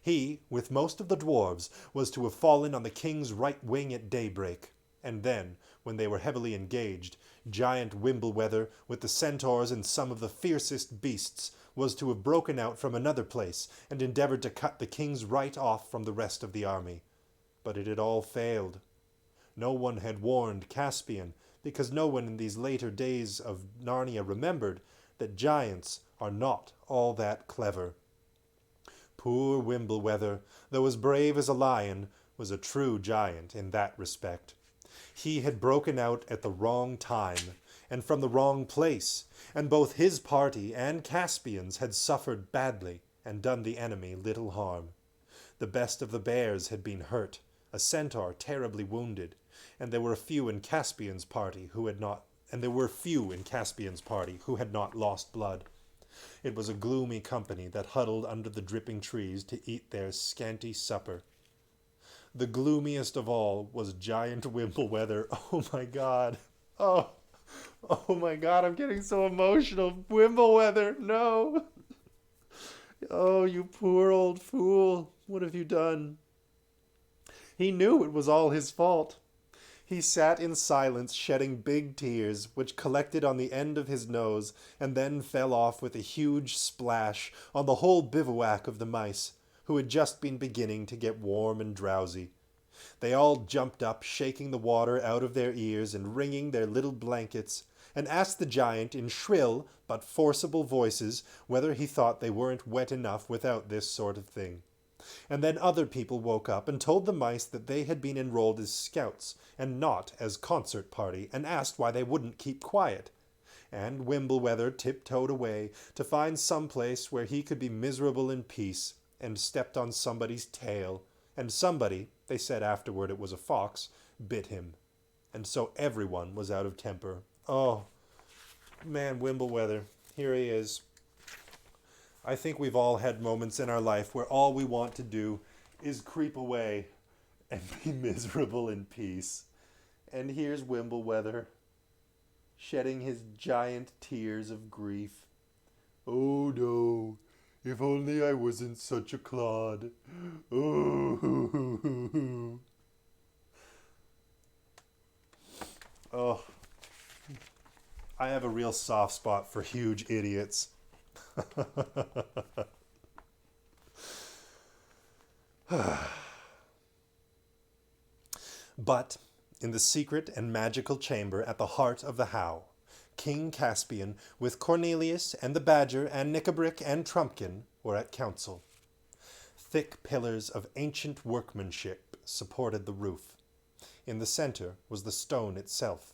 Speaker 1: He, with most of the dwarves, was to have fallen on the king's right wing at daybreak, and then, when they were heavily engaged, giant Wimbleweather, with the centaurs and some of the fiercest beasts, was to have broken out from another place and endeavoured to cut the king's right off from the rest of the army. But it had all failed. No one had warned Caspian, because no one in these later days of Narnia remembered that giants are not all that clever. Poor Wimbleweather, though as brave as a lion, was a true giant in that respect. He had broken out at the wrong time, and from the wrong place, and both his party and Caspian's had suffered badly and done the enemy little harm. The best of the bears had been hurt, a centaur terribly wounded, and there were few in Caspian's party who had not lost blood. It was a gloomy company that huddled under the dripping trees to eat their scanty supper. The gloomiest of all was giant Wimbleweather. Oh my God. Oh my God, I'm getting so emotional. Wimbleweather, no. Oh, you poor old fool. What have you done? He knew it was all his fault. He sat in silence, shedding big tears, which collected on the end of his nose and then fell off with a huge splash on the whole bivouac of the mice, who had just been beginning to get warm and drowsy. They all jumped up, shaking the water out of their ears and wringing their little blankets, and asked the giant in shrill but forcible voices whether he thought they weren't wet enough without this sort of thing. And then other people woke up and told the mice that they had been enrolled as scouts and not as concert party, and asked why they wouldn't keep quiet. And Wimbleweather tiptoed away to find some place where he could be miserable in peace, and stepped on somebody's tail, and somebody, they said afterward it was a fox, bit him. And so everyone was out of temper. Oh, man, Wimbleweather, here he is. I think we've all had moments in our life where all we want to do is creep away and be miserable in peace. And here's Wimbleweather, shedding his giant tears of grief.
Speaker 2: Oh no, if only I wasn't such a clod. Oh.
Speaker 1: Oh, I have a real soft spot for huge idiots. But in the secret and magical chamber at the heart of the How, King Caspian, with Cornelius and the Badger and Nickabrick and Trumpkin, were at council. Thick pillars of ancient workmanship supported the roof. In the center was the stone itself,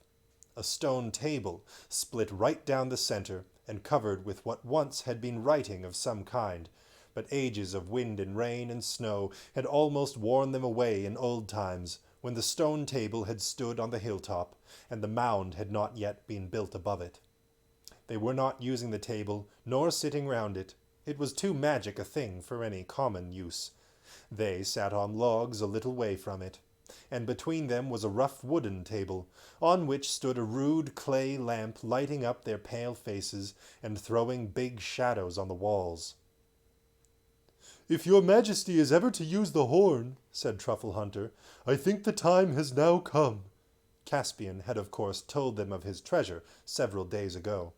Speaker 1: a stone table split right down the center and covered with what once had been writing of some kind, but ages of wind and rain and snow had almost worn them away in old times, when the stone table had stood on the hilltop, and the mound had not yet been built above it. They were not using the table, nor sitting round it. It was too magic a thing for any common use. They sat on logs a little way from it, and between them was a rough wooden table, on which stood a rude clay lamp lighting up their pale faces and throwing big shadows on the walls.
Speaker 2: If your majesty is ever to use the horn, said Truffle Hunter, I think the time has now come.
Speaker 1: Caspian had of course told them of his treasure several days ago.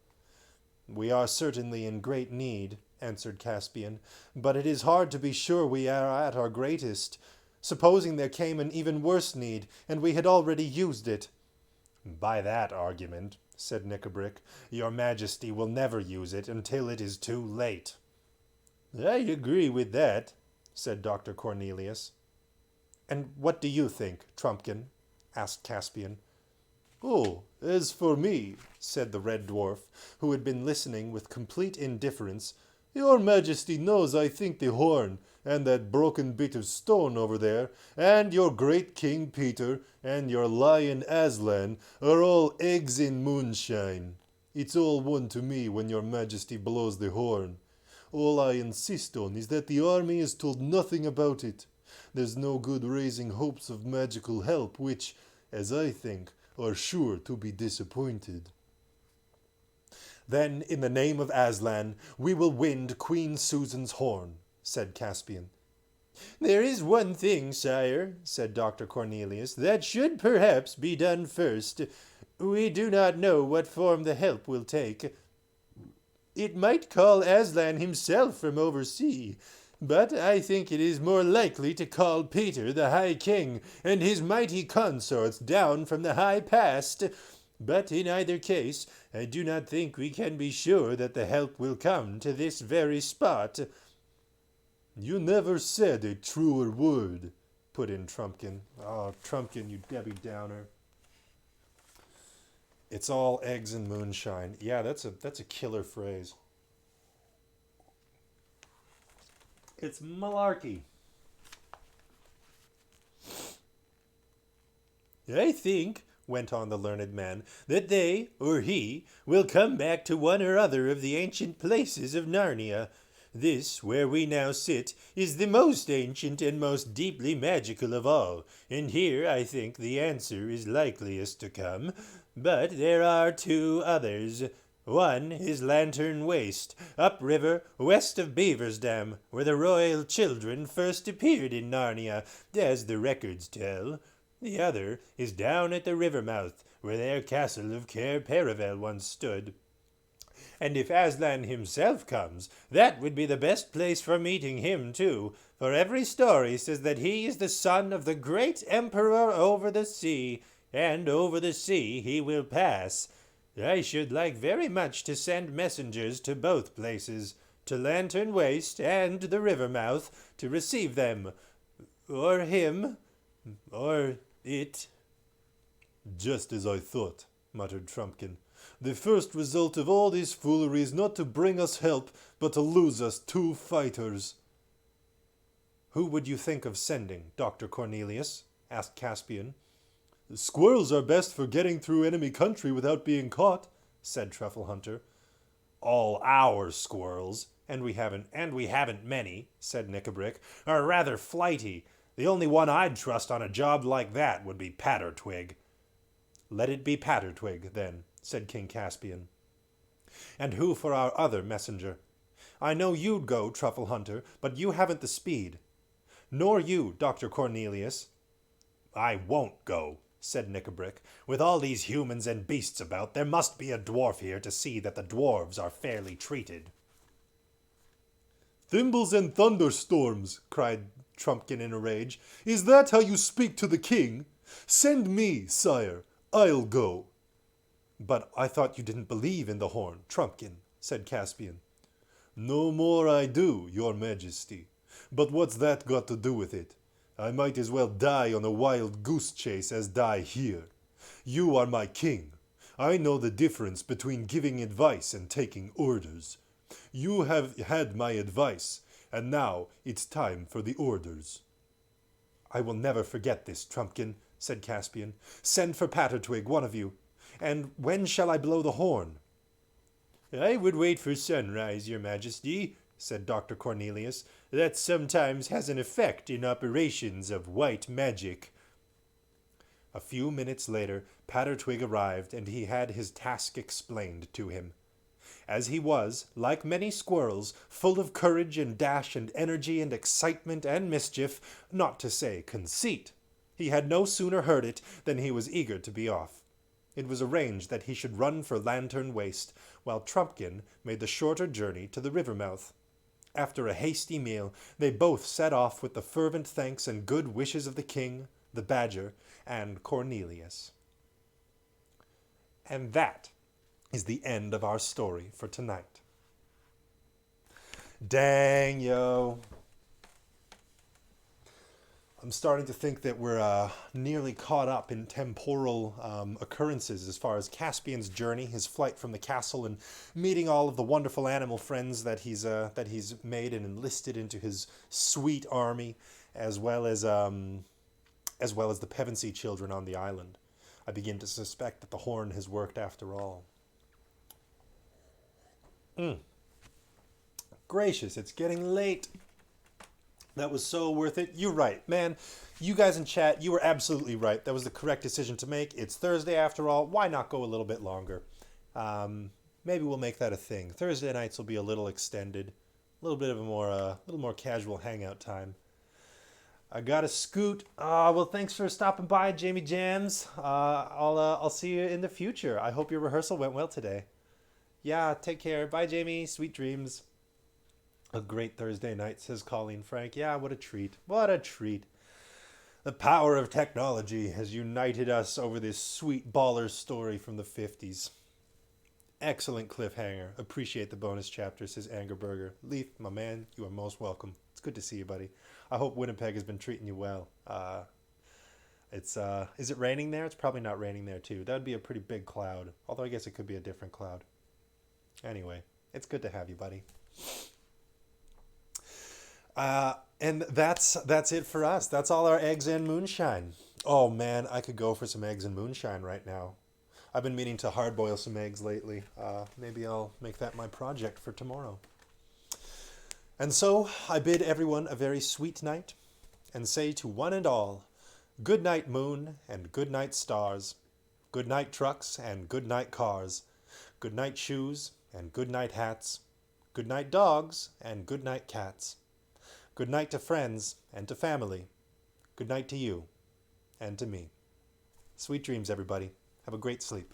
Speaker 1: We are certainly in great need, answered Caspian, but it is hard to be sure we are at our greatest. Supposing there came an even worse need, and we had already used it. By that argument, said Nickabrick, your majesty will never use it until it is too late. I agree with that, said Dr. Cornelius. And what do you think, Trumpkin? Asked Caspian.
Speaker 2: Oh, as for me,
Speaker 1: said the Red Dwarf, who had been listening with complete indifference,
Speaker 2: your majesty knows I think the horn, and that broken bit of stone over there, and your great King Peter, and your lion Aslan, are all eggs in moonshine. It's all one to me when your majesty blows the horn. All I insist on is that the army is told nothing about it. There's no good raising hopes of magical help, which, as I think, are sure to be disappointed.
Speaker 1: Then, in the name of Aslan, we will wind Queen Susan's horn, said Caspian.
Speaker 3: There is one thing, sire, said Dr. Cornelius, that should perhaps be done first. We do not know what form the help will take. It might call Aslan himself from oversea, but I think it is more likely to call Peter the High King and his mighty consorts down from the high past. But in either case, I do not think we can be sure that the help will come to this very spot.
Speaker 2: You never said a truer word,
Speaker 1: put in Trumpkin. Oh, Trumpkin, you Debbie Downer. It's all eggs and moonshine. Yeah, that's a killer phrase. It's malarkey.
Speaker 3: I think, went on the learned man, that they, or he, will come back to one or other of the ancient places of Narnia. This, where we now sit, is the most ancient and most deeply magical of all, and here I think the answer is likeliest to come. But there are two others. One is Lantern Waste, upriver, west of Beaver's Dam, where the royal children first appeared in Narnia, as the records tell. The other is down at the river mouth, where their castle of Cair Paravel once stood. And if Aslan himself comes, that would be the best place for meeting him, too, for every story says that he is the son of the great emperor over the sea, and over the sea he will pass. I should like very much to send messengers to both places, to Lantern Waste and the river mouth, to receive them, or him, or it.
Speaker 2: Just as I thought, muttered Trumpkin. The first result of all this foolery is not to bring us help, but to lose us 2 fighters.
Speaker 1: Who would you think of sending, Dr. Cornelius? Asked Caspian.
Speaker 2: The squirrels are best for getting through enemy country without being caught, said Truffle Hunter.
Speaker 1: All our squirrels, and we haven't many, said Knickerbrick, are rather flighty. The only one I'd trust on a job like that would be Pattertwig. Let it be Pattertwig, then, said King Caspian. And who for our other messenger? I know you'd go, Truffle Hunter, but you haven't the speed. Nor you, Dr. Cornelius. I won't go, said Knickerbrick. With all these humans and beasts about, there must be a dwarf here to see that the dwarves are fairly treated.
Speaker 2: Thimbles and thunderstorms, cried Trumpkin in a rage. Is that how you speak to the king? Send me, sire. I'll go.
Speaker 1: But I thought you didn't believe in the horn, Trumpkin, said Caspian.
Speaker 2: No more I do, your majesty. But what's that got to do with it? I might as well die on a wild goose chase as die here. You are my king. I know the difference between giving advice and taking orders. You have had my advice, and now it's time for the orders.
Speaker 1: I will never forget this, Trumpkin, said Caspian. Send for Pattertwig, one of you. And when shall I blow the horn?
Speaker 3: I would wait for sunrise, your majesty, said Dr. Cornelius. That sometimes has an effect in operations of white magic.
Speaker 1: A few minutes later, Pattertwig arrived, and he had his task explained to him. As he was, like many squirrels, full of courage and dash and energy and excitement and mischief, not to say conceit, he had no sooner heard it than he was eager to be off. It was arranged that he should run for Lantern Waste, while Trumpkin made the shorter journey to the river mouth. After a hasty meal, they both set off with the fervent thanks and good wishes of the king, the badger, and Cornelius. And that is the end of our story for tonight. Dang, yo. I'm starting to think that we're nearly caught up in temporal occurrences as far as Caspian's journey, his flight from the castle, and meeting all of the wonderful animal friends that he's made and enlisted into his sweet army, as well as the Pevensey children on the island. I begin to suspect that the horn has worked after all. gracious, it's getting late. That was so worth it. You're right, man. You guys in chat, you were absolutely right. That was the correct decision to make. It's Thursday after all. Why not go a little bit longer? Maybe we'll make that a thing. Thursday nights will be a little extended, a little bit of a little more casual hangout time. I got to scoot. Well, thanks for stopping by, Jamie Jams. I'll see you in the future. I hope your rehearsal went well today. Yeah, take care. Bye, Jamie. Sweet dreams. A great Thursday night, says Colleen Frank. Yeah, what a treat. What a treat. The power of technology has united us over this sweet baller story from the 50s. Excellent cliffhanger. Appreciate the bonus chapter, says Angerberger. Leaf, my man, you are most welcome. It's good to see you, buddy. I hope Winnipeg has been treating you well. Is it raining there? It's probably not raining there, too. That would be a pretty big cloud. Although I guess it could be a different cloud. Anyway, it's good to have you, buddy. And that's it for us. That's all our eggs and moonshine. Oh man, I could go for some eggs and moonshine right now. I've been meaning to hard boil some eggs lately. Maybe I'll make that my project for tomorrow. And so I bid everyone a very sweet night and say to one and all, good night moon and good night stars, good night trucks and good night cars, good night shoes and good night hats, good night dogs and good night cats. Good night to friends and to family. Good night to you and to me. Sweet dreams, everybody. Have a great sleep.